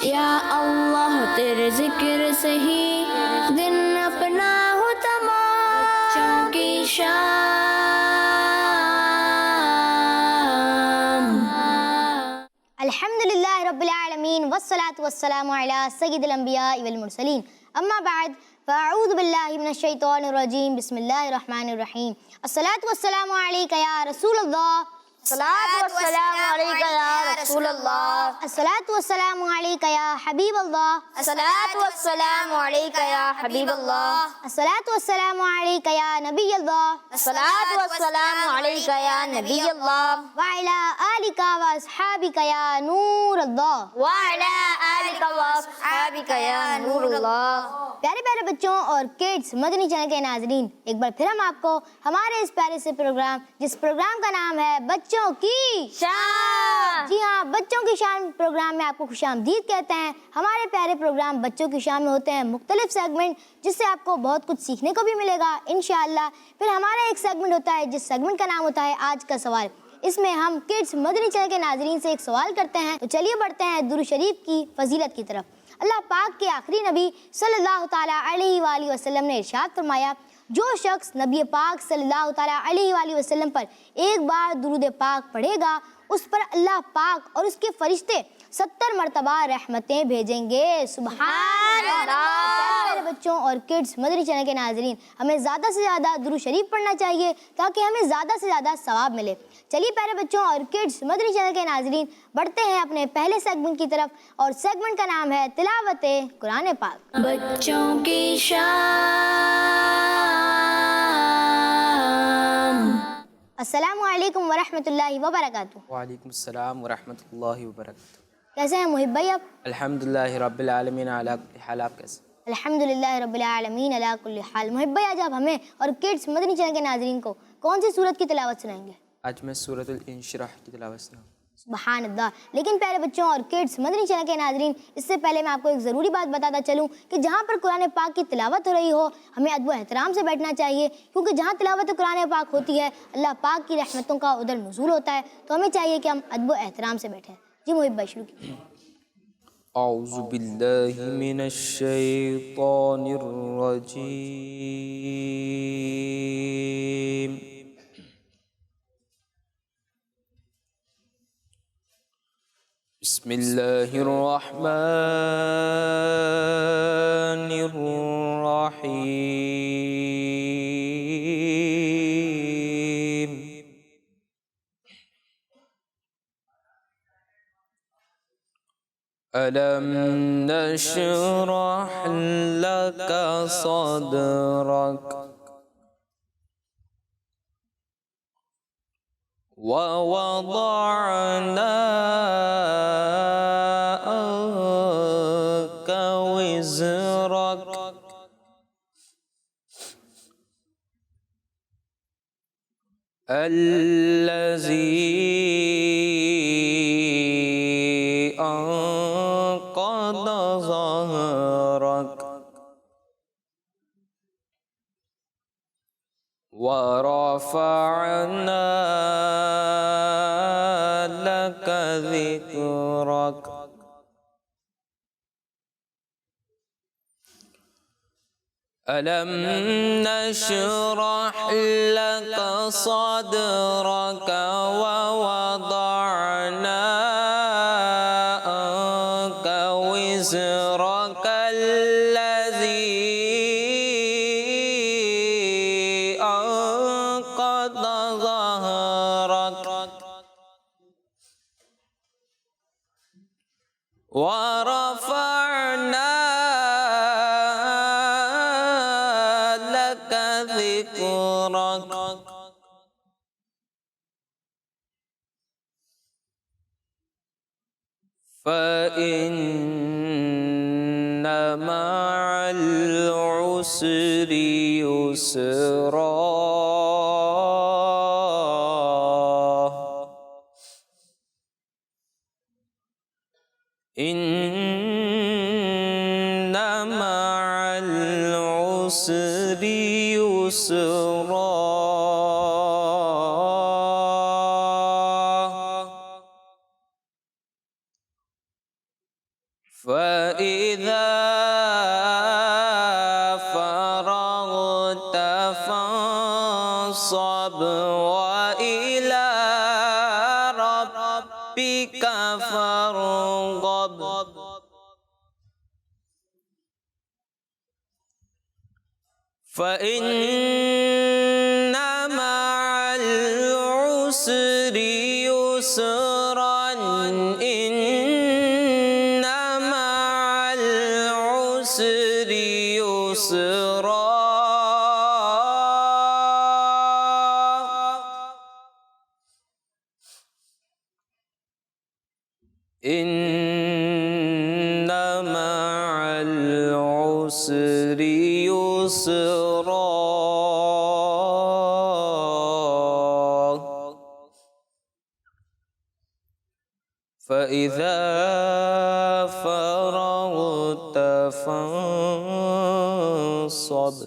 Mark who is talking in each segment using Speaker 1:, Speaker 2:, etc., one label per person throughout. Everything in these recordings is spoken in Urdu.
Speaker 1: یا اللہ تیرے ذکر سے ہی دن اپنا ہو تمام، بچوں کی شام۔
Speaker 2: الحمدللہ رب العالمین والصلاة والسلام علی سید الانبیاء والمرسلین، اما بعد فاعوذ باللہ من الشیطان الرجیم، بسم اللہ الرحمن الرحیم۔ الصلاة والسلام علیکہ یا رسول اللہ،
Speaker 3: الصلاۃ والسلام علیکہ یا رسول اللہ،
Speaker 2: الصلاة والسلام علیکہ یا حبیب اللہ،
Speaker 3: الصلاۃ والسلام علیکہ یا حبیب اللہ،
Speaker 2: الصلاة والسلام علیکہ یا نبی اللہ،
Speaker 3: الصلاۃ والسلام علیکہ یا نبی اللہ،
Speaker 2: وعلی آلک واصحابک یا نور اللہ۔
Speaker 3: وعلی آلک واصحابک یا نور اللہ۔
Speaker 2: پیارے پیارے بچوں اور کڈس مدنی چینل کے ناظرین، ایک بار پھر ہم آپ کو ہمارے اس پیارے سے پروگرام، جس پروگرام کا نام ہے بچوں کی
Speaker 3: شان،
Speaker 2: جی ہاں، بچوں کی شان پروگرام میں آپ کو خوش آمدید کہتے ہیں۔ ہمارے پیارے پروگرام بچوں کی شان میں ہوتے ہیں مختلف سیگمنٹ، جس سے آپ کو بہت کچھ سیکھنے کو بھی ملے گا انشاءاللہ۔ پھر ہمارا ایک سیگمنٹ ہوتا ہے جس سیگمنٹ کا نام ہوتا ہے آج کا سوال۔ اس میں ہم کڈس مدنی چینل کے ناظرین سے ایک سوال کرتے ہیں۔ تو چلیے بڑھتے ہیں درود شریف کی فضیلت کی طرف۔ اللہ پاک کے آخری نبی صلی اللہ تعالیٰ علیہ وآلہ وسلم نے ارشاد فرمایا، جو شخص نبی پاک صلی اللہ تعالیٰ علیہ وآلہ وسلم پر ایک بار درود پاک پڑھے گا، اس پر اللہ پاک اور اس کے فرشتے 70 مرتبہ رحمتیں بھیجیں گے۔ سبحان اللہ۔ پیارے بچوں اور کڈس مدنی چینل کے ناظرین، ہمیں زیادہ سے زیادہ درود شریف پڑھنا چاہیے تاکہ ہمیں زیادہ سے زیادہ ثواب ملے۔ چلیے پیارے بچوں اور کڈس مدنی چینل کے ناظرین، بڑھتے ہیں اپنے پہلے سیگمنٹ کی طرف، اور سیگمنٹ کا نام ہے تلاوت قرآن پاک۔
Speaker 1: بچوں کی شام۔
Speaker 2: السلام علیکم ورحمۃ اللہ وبرکاتہ۔
Speaker 4: وعلیکم السلام ورحمۃ اللہ وبرکاتہ۔
Speaker 2: کیسے ہیں محب بھائی آپ؟
Speaker 4: الحمدللہ رب العالمین علی کل حال، آپ کیسے؟
Speaker 2: الحمدللہ رب العالمین علی کل حال۔ محب بھائی آج آپ ہمیں اور کڈس مدنی چینل کے ناظرین کو کون سی سورت کی تلاوت سنائیں گے؟
Speaker 4: آج میں سورۃ الانشراح کی تلاوت سناؤں۔
Speaker 2: سبحان اللہ۔ لیکن پیارے بچوں اور کڈس مدنی چینل کے ناظرین، اس سے پہلے میں آپ کو ایک ضروری بات بتاتا چلوں کہ جہاں پر قرآن پاک کی تلاوت ہو رہی ہو، ہمیں ادب و احترام سے بیٹھنا چاہیے، کیونکہ جہاں تلاوت قرآن پاک ہوتی ہے اللہ پاک کی رحمتوں کا ادھر نزول ہوتا ہے، تو ہمیں چاہیے کہ ہم ادب و احترام سے بیٹھیں۔ جی محب بھائی شروع کیجیے۔
Speaker 4: اعوذ باللہ من الشیطان الرجیم، بسم اللہ الرحمن الرحیم، ألم نشرح لك صدرك ووضعنا عنك وزرك الذي أنقض ظهرك ورفعنا لك ذكرك ألم نشرح لك صدرك ووضعنا عنك وزرك الذي أنقض ظهرك ورفعنا لك ذكرك فإن مع العسر يسرا إن مع العسر يسرا فإذا فرغت فانصب وإلى ربك فارغب فإن مع العسر يسرا إن مع العسر يسرا إن مع العسر يسرا فإذا فرغت فانصب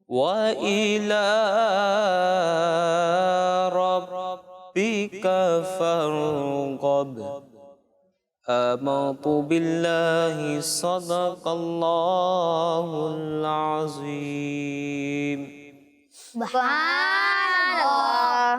Speaker 4: وإلى ربك فارغب آمنت بالله صدق الله العظيم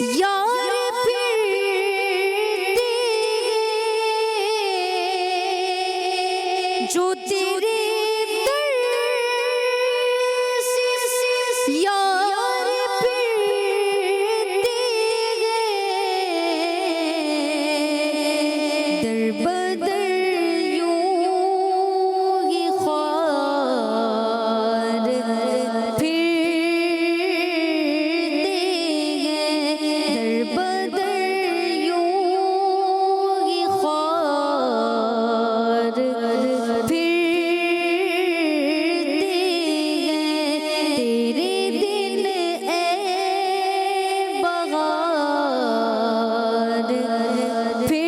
Speaker 1: یار پھرتے جو تیرے در سے یار پھرتے در بدر یوں ہی خوار پھرتے در بدر یوں ہی خوار پھرتے تیرے دن اے بغار پھرتے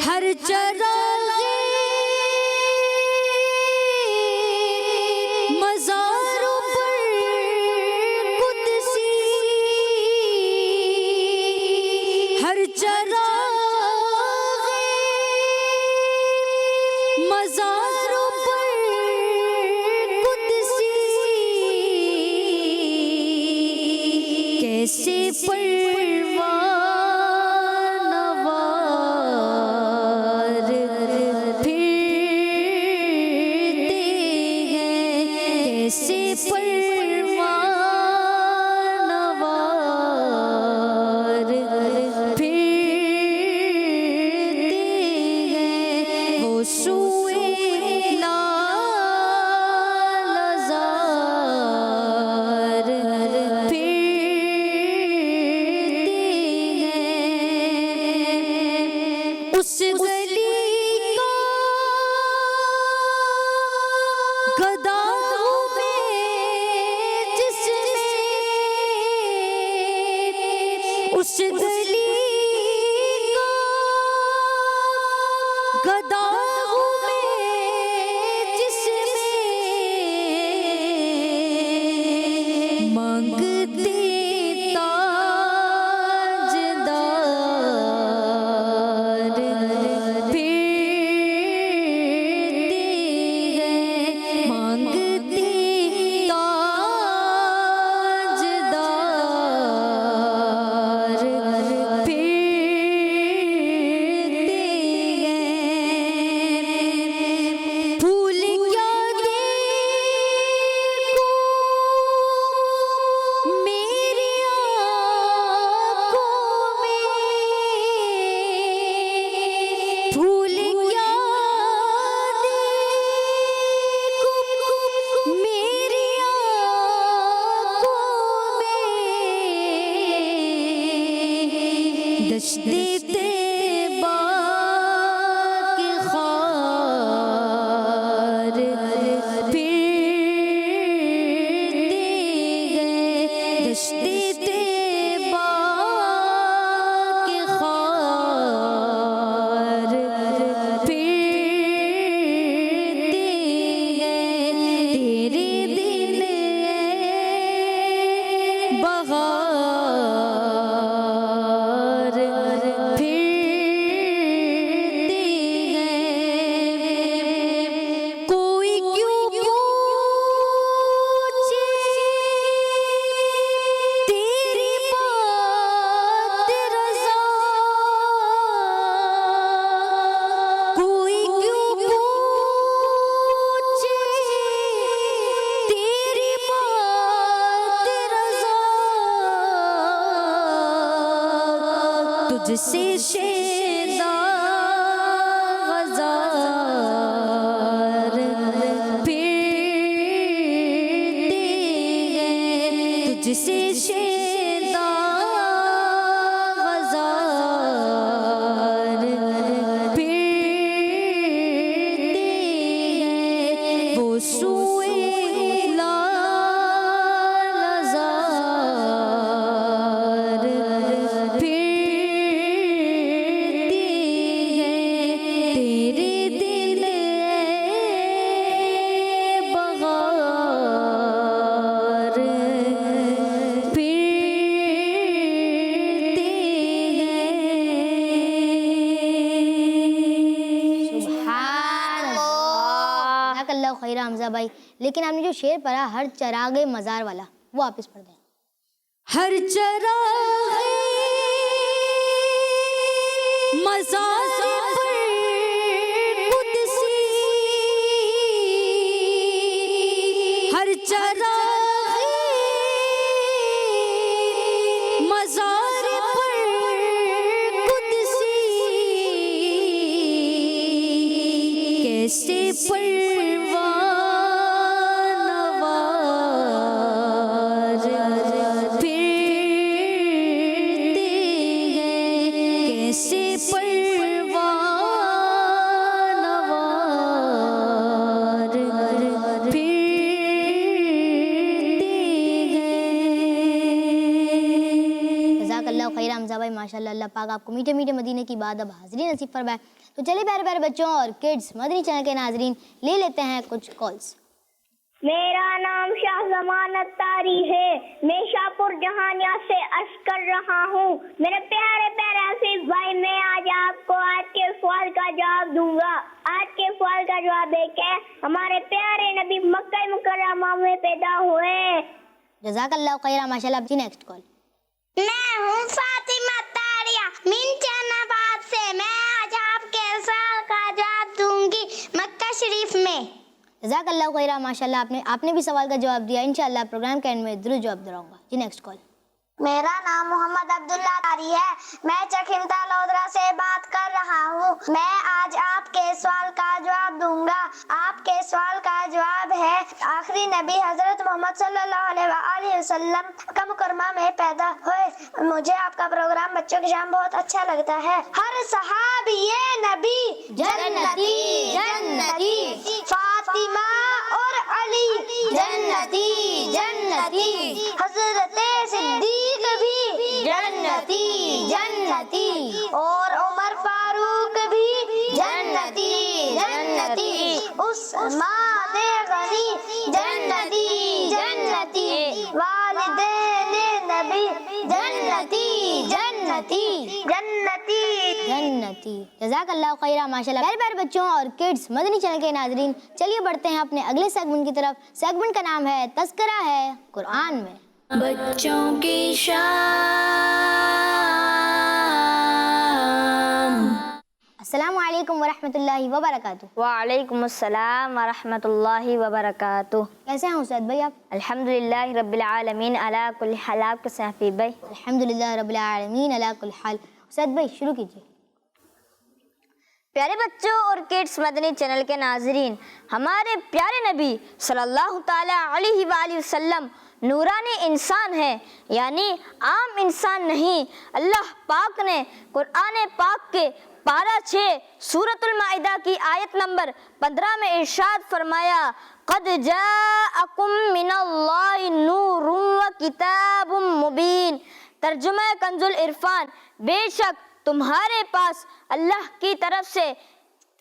Speaker 1: ہر چراغ مزاروں پر قدسی ہر چراغ مزاروں پر قدسی کیسے پروانہ وار پھرتے ہیں کیسے پروانہ وار پھرتے ہیں وہ سوئے لالزار پھرتے ہیں اس گلی کا گدا ہوں میں جس میں اس گلی کا گدا ہوں میں جس میں مانگتے تاجدار پھرتے ہیں مانگتے تاجدار پھرتے ہیں پھول کیا دیکھوں میری آنکھوں میں پھول کیا دیکھوں میری آنکھوں میں دشت طیبہ کے خار پھرتے ہیں دشت طیبہ کے خار پھرتے ہیں تیرے دل بغار پھرتے ہیں کوئی کیوں پوچھے تیری بات رضا کوئی کیوں پوچھے تیری بات رضا تجھ سے شیدا غزار پھرتے ہیں تجھ سے شیدا غزار پھرتے ہیں وہ سوئے لالزار پھرتے ہیں تیرے دل بغار پھرتے ہیں
Speaker 2: سبحان اللہ خیرہ حمزہ بھائی، لیکن آپ نے جو شعر پڑھا ہر چراغ مزار والا، وہ آپ اس پڑھ دیں.
Speaker 5: ہر چراغ مزار پر قدسی، ہر چراغ مزار پر قدسی، کیسے پروان
Speaker 2: ماشاء اللہ. اللہ پاک آپ کو میٹھے میٹھے مدینے کی بات اب حاضری نصیب فرمائے. تو چلیے پیارے پیارے بچوں اور کڈز مدنی چینل کے ناظرین لے لیتے ہیں کچھ کالز.
Speaker 6: میرا نام شاہ زمان اتاری ہے، میں شاہپور جہانیہ سے عرض کر رہا ہوں. میرے پیارے پیارے حفیظ بھائی، میں آج آپ کو آج کے سوال کا جواب دوں گا. آج کے سوال کا جواب ہے کہ ہمارے پیارے نبی مکہ مکرمہ میں پیدا ہوئے.
Speaker 2: جزاک اللہ خیرہ ماشاء اللہ. جی نیکسٹ کال.
Speaker 6: میں ہوں فاطمہ تاریہ منچن آباد سے. میں آج آپ کے سوال کا جواب دوں گی مکہ شریف میں.
Speaker 2: جزاک اللہ خیرہ ماشاء اللہ. آپ نے بھی سوال کا جواب دیا. انشاءاللہ پروگرام کے اینڈ میں ضرور جواب دلاؤں گا. جی نیکسٹ کال.
Speaker 6: میرا نام محمد عبداللہ تاری ہے، میں چکھمتا لودرا سے بات کر رہا ہوں. میں آج آپ کے سوال کا جواب دوں گا. آپ کے سوال کا جواب ہے آخری نبی حضرت محمد صلی اللہ علیہ وآلہ وسلم مکہ مکرمہ میں پیدا ہوئے. مجھے آپ کا پروگرام بچوں کی شام بہت اچھا لگتا ہے. ہر صحابی نبی
Speaker 2: جنتی جنتی،
Speaker 6: فاطمہ اور علی
Speaker 2: جنتی جنتی،
Speaker 6: حضرت صدیق بھی
Speaker 2: جنتی جنتی،
Speaker 6: اور عمر فاروق بھی جنتی جنتی، عثمان غنی جنتی جنتی، والدین نبی جنتی جنتی جنتی
Speaker 2: جنتی. جزاک اللہ خیرہ ماشاء اللہ. پیارے پیارے بچوں اور کڈز مدنی چینل کے ناظرین، چلیے بڑھتے ہیں اپنے اگلے سیگمنٹ کی طرف. سیگمنٹ کا نام ہے تذکرہ ہے قرآن میں.
Speaker 1: بچوں کی شام.
Speaker 2: السلام علیکم ورحمۃ اللہ وبرکاتہ.
Speaker 3: وعلیکم السلام ورحمۃ اللہ وبرکاتہ.
Speaker 2: کیسے ہیں استاد بھائی آپ؟
Speaker 3: الحمدللہ رب العالمین علی کل حال. آپ کیسے ہیں حفیظ بھائی؟
Speaker 2: الحمدللہ رب العالمین علی کل حال. استاد بھائی شروع کیجیے.
Speaker 3: پیارے بچوں اور کڈز مدنی چینل کے ناظرین، ہمارے پیارے نبی صلی اللہ تعالی علیہ وآلہ وسلم نورانی انسان ہے، یعنی عام انسان نہیں. اللہ پاک نے قرآن پاک کے پارہ 6 سورۃ المائدہ کی آیت نمبر 15 میں ارشاد فرمایا، قد جاءکم من اللہ نور وکتاب مبین. ترجمہ کنز العرفان، بے شک تمہارے پاس اللہ کی طرف سے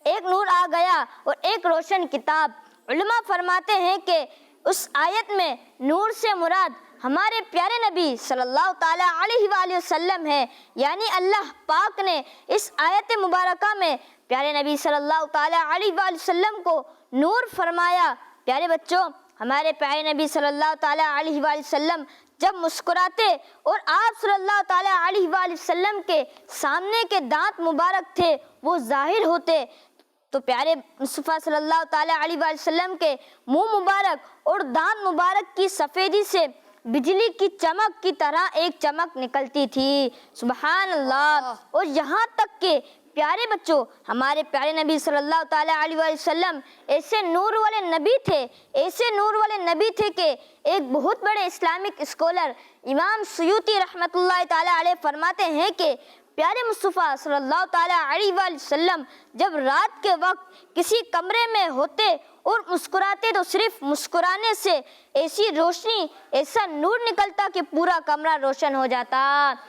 Speaker 3: ایک نور آ گیا اور ایک روشن کتاب. علماء فرماتے ہیں کہ اس آیت میں نور سے مراد ہمارے پیارے نبی صلی اللہ تعالی علیہ وآلہ وسلم ہے، یعنی اللہ پاک نے اس آیت مبارکہ میں پیارے نبی صلی اللہ تعالی علیہ وآلہ وسلم کو نور فرمایا. پیارے بچوں، ہمارے پیارے نبی صلی اللہ تعالی علیہ وآلہ وسلم جب مسکراتے اور آپ صلی اللہ تعالی علیہ وآلہ وسلم کے سامنے کے دانت مبارک تھے وہ ظاہر ہوتے، تو پیارے مصطفیٰ صلی اللہ تعالی علیہ وآلہ وسلم کے منہ مبارک اور دانت مبارک کی سفیدی سے بجلی کی چمک کی طرح ایک چمک نکلتی تھی. سبحان اللہ. اور یہاں تک کہ پیارے بچوں، ہمارے پیارے نبی صلی اللہ تعالی علیہ وآلہ وسلم ایسے نور والے نبی تھے، ایسے نور والے نبی تھے کہ ایک بہت بڑے اسلامک اسکالر امام سیوطی رحمۃ اللہ تعالی علیہ فرماتے ہیں کہ پیارے مصطفیٰ صلی اللہ تعالی علیہ وآلہ وسلم جب رات کے وقت کسی کمرے میں ہوتے اور مسکراتے تو صرف مسکرانے سے ایسی روشنی، ایسا نور نکلتا کہ پورا کمرہ روشن ہو جاتا.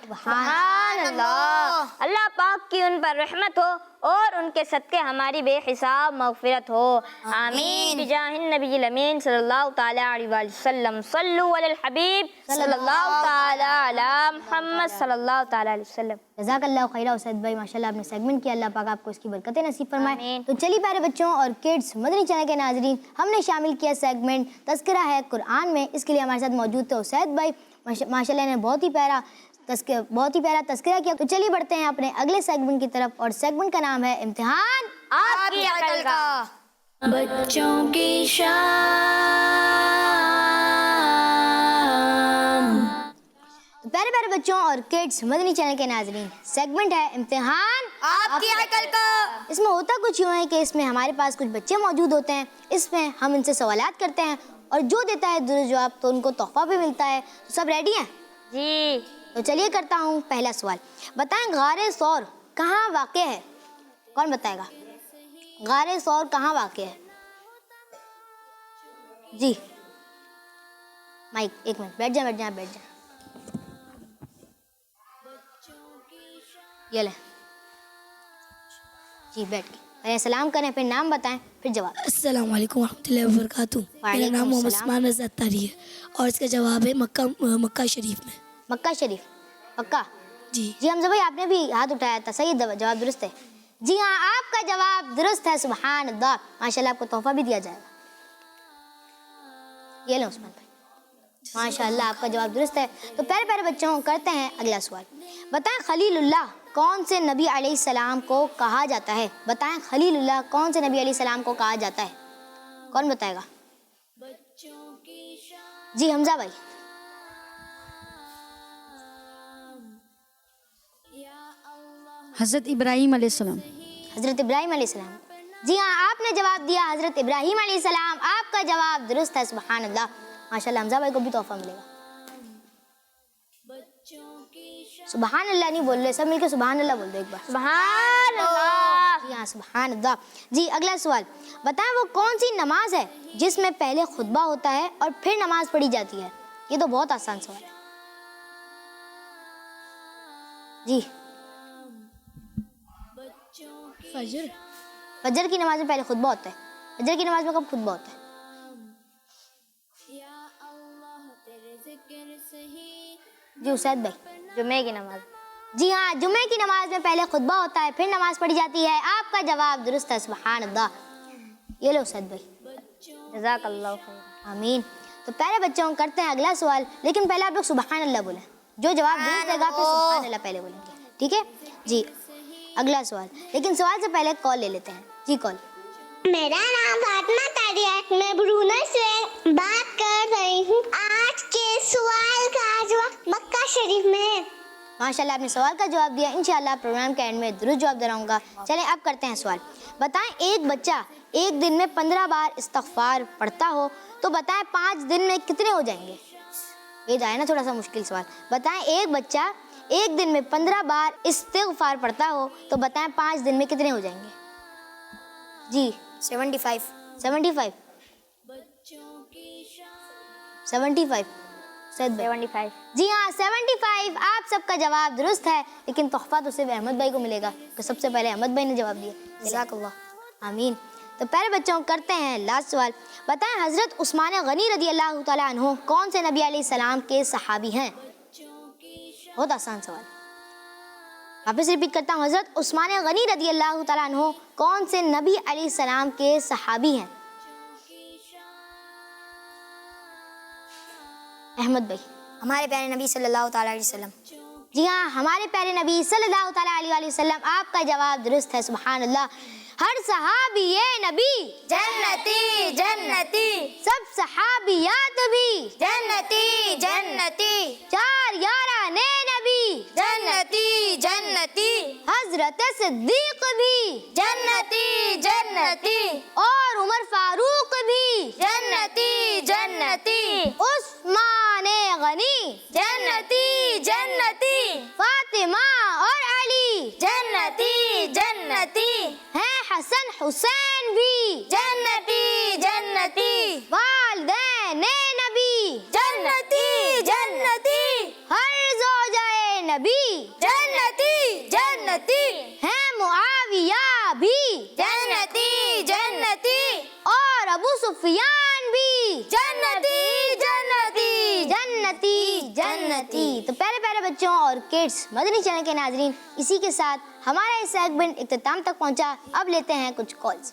Speaker 3: سبحان اللہ. اللہ پاک کی ان پر رحمت ہو اور ان کے صدقے ہماری بے حساب مغفرت ہو. آمین بجاہ النبی الامین صلی اللہ تعالی علیہ وآلہ وسلم. صلو علی الحبیب صلی اللہ تعالی علی محمد صلی اللہ تعالی علیہ وسلم.
Speaker 2: جزاک اللہ خیرہ استاد بھائی ماشاء اللہ. آپ نے سیگمنٹ کیا، اللہ پاک آپ کو اس کی برکتیں نصیب فرمائے.
Speaker 3: آمین.
Speaker 2: تو چلیے پیارے بچوں اور کڈز مدنی چینل کے ناظرین، ہم نے شامل کیا سیگمنٹ تذکرہ ہے قرآن میں. اس کے لیے ہمارے ساتھ موجود تھے اسید بھائی، ماشاء اللہ نے بہت ہی پیارا تذکرہ کیا. تو چلیے بڑھتے ہیں اپنے اگلے سیگمنٹ کی طرف، اور سیگمنٹ کا نام ہے امتحان
Speaker 3: آپ کی عقل کا.
Speaker 1: بچوں کی شام.
Speaker 2: پیارے پیارے بچوں اور کڈس مدنی چینل کے ناظرین، سیگمنٹ ہے امتحان
Speaker 3: آپ کی عقل کا.
Speaker 2: اس میں ہوتا کچھ یوں ہے کہ اس میں ہمارے پاس کچھ بچے موجود ہوتے ہیں. اس میں ہم ان سے سوالات کرتے ہیں اور جو دیتا ہے درست جواب تو ان کو تحفہ بھی ملتا ہے. تو سب ریڈی ہیں؟
Speaker 3: جی.
Speaker 2: تو چلیے کرتا ہوں پہلا سوال. بتائیں غار ثور کہاں واقع ہے؟ کون بتائے گا؟ غار ثور کہاں واقع ہے؟ جی مائک ایک منٹ، بیٹھ جائیں. یہ لیں جی، بیٹھ کے پہلے سلام کریں، پھر نام بتائیں، پھر جواب.
Speaker 7: السلام علیکم ورحمۃ اللہ وبرکاتہ. میرا نام محمد عثمان رضا اتاری ہے اور اس کا جواب ہے مکہ شریف میں.
Speaker 2: مکہ شریف پکا؟
Speaker 7: جی
Speaker 2: حمزہ بھائی آپ نے بھی ہاتھ اٹھایا تھا، صحیح جواب درست ہے. جی ہاں، آپ کا جواب درست ہے. سبحان اللہ، ماشاء اللہ. آپ کو تحفہ بھی دیا جائے گا. یہ لیں عثمان بھائی، ماشاء اللہ آپ کا جواب درست ہے. تو پیارے پیارے بچوں کرتے ہیں اگلا سوال. بتائیں خلیل اللہ کون سے نبی علیہ السلام کو کہا جاتا ہے؟ بتائیں خلیل اللہ کون سے نبی علیہ السلام کو کہا جاتا ہے؟ کون بتائے گا؟ جی حمزہ بھائی.
Speaker 5: حضرت ابراہیم علیہ السلام.
Speaker 2: حضرت ابراہیم علیہ السلام. جی ہاں، آپ نے جواب دیا حضرت ابراہیم علیہ السلام. آپ کا جواب درست ہے. سبحان اللہ، ماشاء اللہ. حمزہ بھائی کو بھی تحفہ ملے گا. سبحان اللہ نہیں بول رہے، سب مل کے سبحان اللہ بول دو ایک بار.
Speaker 3: سبحان اللہ.
Speaker 2: جی ہاں، سبحان اللہ. جی اگلا سوال. بتائیں وہ کون سی نماز ہے جس میں پہلے خطبہ ہوتا ہے اور پھر نماز پڑھی جاتی ہے؟ یہ تو بہت آسان سوال ہے. جی فجر کی نماز میں پہلے خطبہ ہوتا ہے. فجر کی نماز میں کب خطبہ ہوتا ہے؟ جی اسید بھائی.
Speaker 3: جمعے کی نماز.
Speaker 2: جی ہاں، جمعے کی نماز میں پہلے خطبہ ہوتا ہے پھر نماز پڑھی جاتی ہے. آپ کا جواب درست ہے. سبحان اللہ. یہ لو اسید بھائی.
Speaker 3: جزاک اللہ خیر.
Speaker 2: آمین. تو پیارے بچوں کرتے ہیں اگلا سوال، لیکن پہلے آپ لوگ سبحان اللہ بولیں. جو جواب درست دے گا پھر سبحان اللہ پہلے بولیں گے، ٹھیک ہے جی. اگلا سوال، لیکن سوال سے پہلے کال لے لیتے ہیں. جی کال.
Speaker 6: میرا نام فاطمہ طاری ہے، میں برونئی سے بات کر رہی ہوں. آج کے سوال کا جواب مکہ شریف میں ہے.
Speaker 2: ماشاء اللہ آپ نے سوال کا جواب دیا. انشاءاللہ پروگرام کے اینڈ میں درست جواب دلاؤں گا. چلیں اب کرتے ہیں سوال. بتائیں ایک بچہ ایک دن میں 15 بار استغفار پڑھتا ہو تو بتائیں 5 دن میں کتنے ہو جائیں گے؟ یہ جائے نا تھوڑا سا مشکل سوال. بتائیں ایک بچہ ایک دن میں 15 بار استغفار پڑھتا ہو تو بتائیں 5 دن میں کتنے ہو جائیں گے؟ جی 75. جی ہاں 75. آپ سب کا جواب درست ہے، لیکن تحفہ تو صرف احمد بھائی کو ملے گا، تو سب سے پہلے احمد بھائی نے جواب دیا. جزاک اللہ. آمین. تو پیارے بچوں کرتے ہیں لاسٹ سوال. بتائیں حضرت عثمان غنی رضی اللہ تعالیٰ عنہ کون سے نبی علیہ السلام کے صحابی ہیں؟ بہت آسان سوال. واپس ریپیٹ کرتا ہوں. حضرت عثمان غنی رضی اللہ تعالیٰ عنہ کون سے نبی علیہ السلام کے صحابی ہیں؟ احمد بھائی.
Speaker 8: ہمارے پیارے نبی صلی اللہ تعالیٰ علیہ وسلم.
Speaker 2: جی ہاں، ہمارے پیارے نبی صلی اللہ تعالیٰ علیہ وسلم. آپ کا جواب درست ہے. سبحان اللہ. ہر صحابی نبی
Speaker 3: جنتی جنتی.
Speaker 2: سب صحابیات بھی
Speaker 3: جنتی جنتی.
Speaker 2: 4 یارانے نبی
Speaker 3: جنتی جنتی.
Speaker 2: حضرت صدیق بھی
Speaker 3: جنتی جنتی.
Speaker 2: اور عمر فاروق بھی
Speaker 3: جنتی جنتی.
Speaker 2: عثمان غنی
Speaker 3: جنتی جنتی.
Speaker 2: فاطمہ اور علی
Speaker 3: جنتی جنتی.
Speaker 2: ہیں. حسن حسین بھی
Speaker 3: جنتی جنتی.
Speaker 2: والدین نبی
Speaker 3: جنتی جنتی.
Speaker 2: ہر زوجہ نبی
Speaker 3: جنتی جنتی.
Speaker 2: ہیں. معاویہ بھی
Speaker 3: جنتی جنتی.
Speaker 2: اور ابو سفیان بھی
Speaker 3: جنتی جنتی.
Speaker 2: جنتی جنتی. تو پیارے پیارے بچوں اور کڈس مدنی چینل کے ناظرین، اسی کے ساتھ ہمارا یہ سیگمنٹ اختتام تک پہنچا. اب لیتے ہیں کچھ کالز.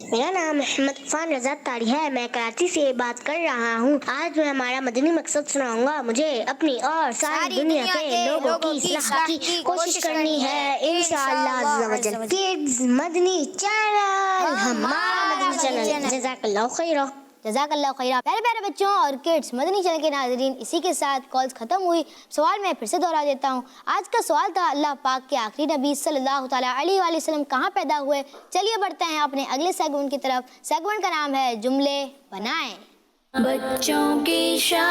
Speaker 9: میرا نام محمد عرفان رضا تاری ہے، میں کراچی سے بات کر رہا ہوں۔ آج میں ہمارا مدنی مقصد سناؤں گا۔ مجھے اپنی اور ساری دنیا کے لوگوں کی اصلاح کی کوشش کرنی ہے انشاءاللہ عز و جل۔ کڈز مدنی چینل، ہمارا مدنی چینل۔ جزاک اللہ خیرہ۔
Speaker 2: جزاک اللہ خیرہ۔ پیارے پیارے بچوں اور کڈس مدنی چینل کے ناظرین، اسی کے ساتھ کالز ختم ہوئی۔ سوال میں پھر سے دوہرا دیتا ہوں۔ آج کا سوال تھا اللہ پاک کے آخری نبی صلی اللہ تعالیٰ علیہ وآلہ وسلم کہاں پیدا ہوئے؟ چلیے بڑھتے ہیں اپنے اگلے سیگمنٹ کی طرف۔ سیگمنٹ کا نام ہے جملے بنائیں۔
Speaker 1: بچوں کی شام۔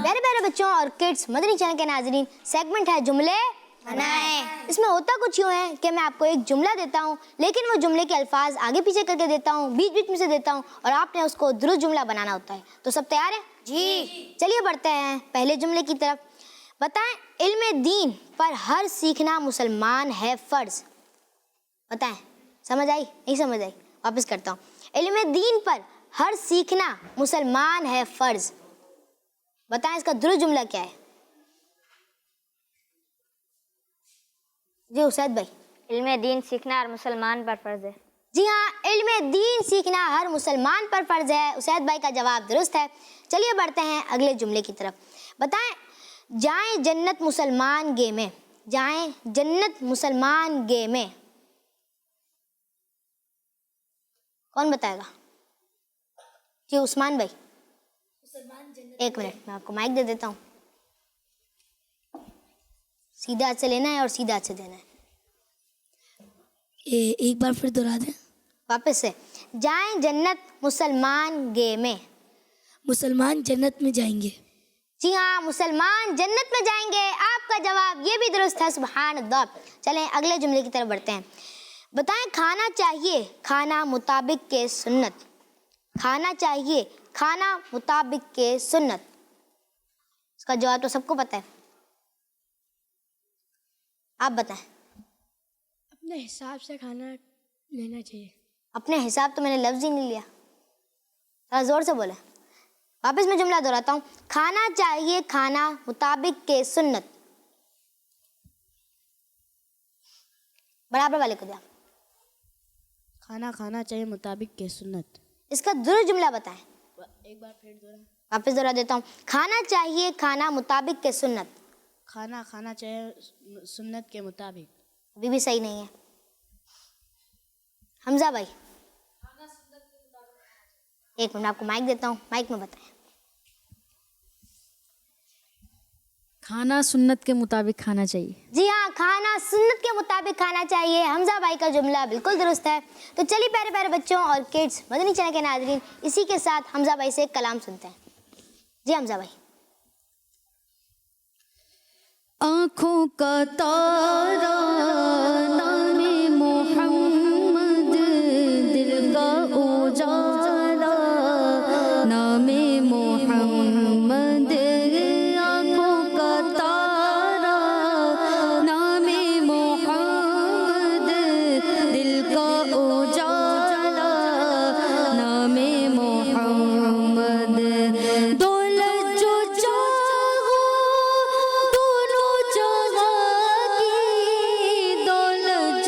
Speaker 2: پیارے پیارے بچوں اور کڈس مدنی چینل کے ناظرین، سیگمنٹ ہے جملے بنائیں۔ اس میں ہوتا کچھ یوں ہے کہ میں آپ کو ایک جملہ دیتا ہوں، لیکن وہ جملے کے الفاظ آگے پیچھے کر کے دیتا ہوں، بیچ بیچ میں سے دیتا ہوں، اور آپ نے اس کو درست جملہ بنانا ہوتا ہے۔ تو سب تیار ہیں؟ جی۔ چلیے بڑھتے ہیں پہلے جملے کی طرف۔ بتائیں، علم دین پر ہر سیکھنا مسلمان ہے فرض۔ بتائیں، سمجھ آئی؟ نہیں سمجھ آئی؟ واپس کرتا ہوں۔ علم دین پر ہر سیکھنا مسلمان ہے فرض۔ بتائیں اس کا درست جملہ کیا ہے؟ جی اسید بھائی۔
Speaker 3: علم دین سیکھنا ہر مسلمان پر فرض ہے۔
Speaker 2: جی ہاں، علم دین سیکھنا ہر مسلمان پر فرض ہے۔ اسید بھائی کا جواب درست ہے۔ چلیے بڑھتے ہیں اگلے جملے کی طرف۔ بتائیں، جائیں جنت مسلمان گے میں۔ جائیں جنت مسلمان گے میں، کون بتائے گا؟ جی عثمان بھائی۔ ایک منٹ، میں آپ کو مائک دے دیتا ہوں۔ سیدھا ہاتھ سے لینا ہے اور سیدھا ہاتھ سے دینا ہے۔
Speaker 7: ایک بار پھر دہرا دیں۔
Speaker 2: واپس سے۔ جائیں جنت مسلمان گے میں۔
Speaker 7: مسلمان جنت میں جائیں گے۔
Speaker 2: جی ہاں، مسلمان جنت میں جائیں گے۔ آپ کا جواب یہ بھی درست ہے، سبحان اللہ۔ چلیں اگلے جملے کی طرف بڑھتے ہیں۔ بتائیں، کھانا چاہیے کھانا مطابق کے سنت۔ کھانا چاہیے کھانا مطابق کے سنت، اس کا جواب تو سب کو پتہ ہے، آپ بتائیں۔
Speaker 5: اپنے حساب سے کھانا لینا چاہیے۔
Speaker 2: اپنے حساب تو میں نے لفظ ہی نہیں لیا، ذرا زور سے بولے۔ واپس میں جملہ دہراتا ہوں۔ کھانا چاہیے کھانا مطابق کے سنت، برابر والے کو دیا۔
Speaker 5: کھانا کھانا چاہیے مطابق کے سنت،
Speaker 2: اس کا درست جملہ بتائیں۔
Speaker 5: ایک بار پھر دوہرا۔
Speaker 2: واپس دہرا دیتا ہوں۔ کھانا چاہیے کھانا مطابق کے سنت،
Speaker 5: کھانا کھانا چاہیے سنت کے مطابق۔
Speaker 2: ابھی بھی صحیح نہیں ہے حمزہ بھائی۔ ایک منٹ آپ کو مائک دیتا ہوں، مائک میں بتائیں۔
Speaker 5: کھانا سنت کے مطابق کھانا چاہیے۔
Speaker 2: جی ہاں، کھانا سنت کے مطابق کھانا چاہیے۔ حمزہ بھائی کا جملہ بالکل درست ہے۔ تو چلیے پیارے پیارے بچوں اور کڈس مدنی چینل کے ناظرین، اسی کے ساتھ حمزہ بھائی سے ایک کلام سنتے ہیں۔ جی حمزہ بھائی۔
Speaker 5: آنکھوں کا تارا نام محمد، دل کا اجالا نام محمد، آنکھوں کا تارا نام محمد، دل کا اجالا نام محمد، دولت جو چاہو دونوں جہاں کی، دولت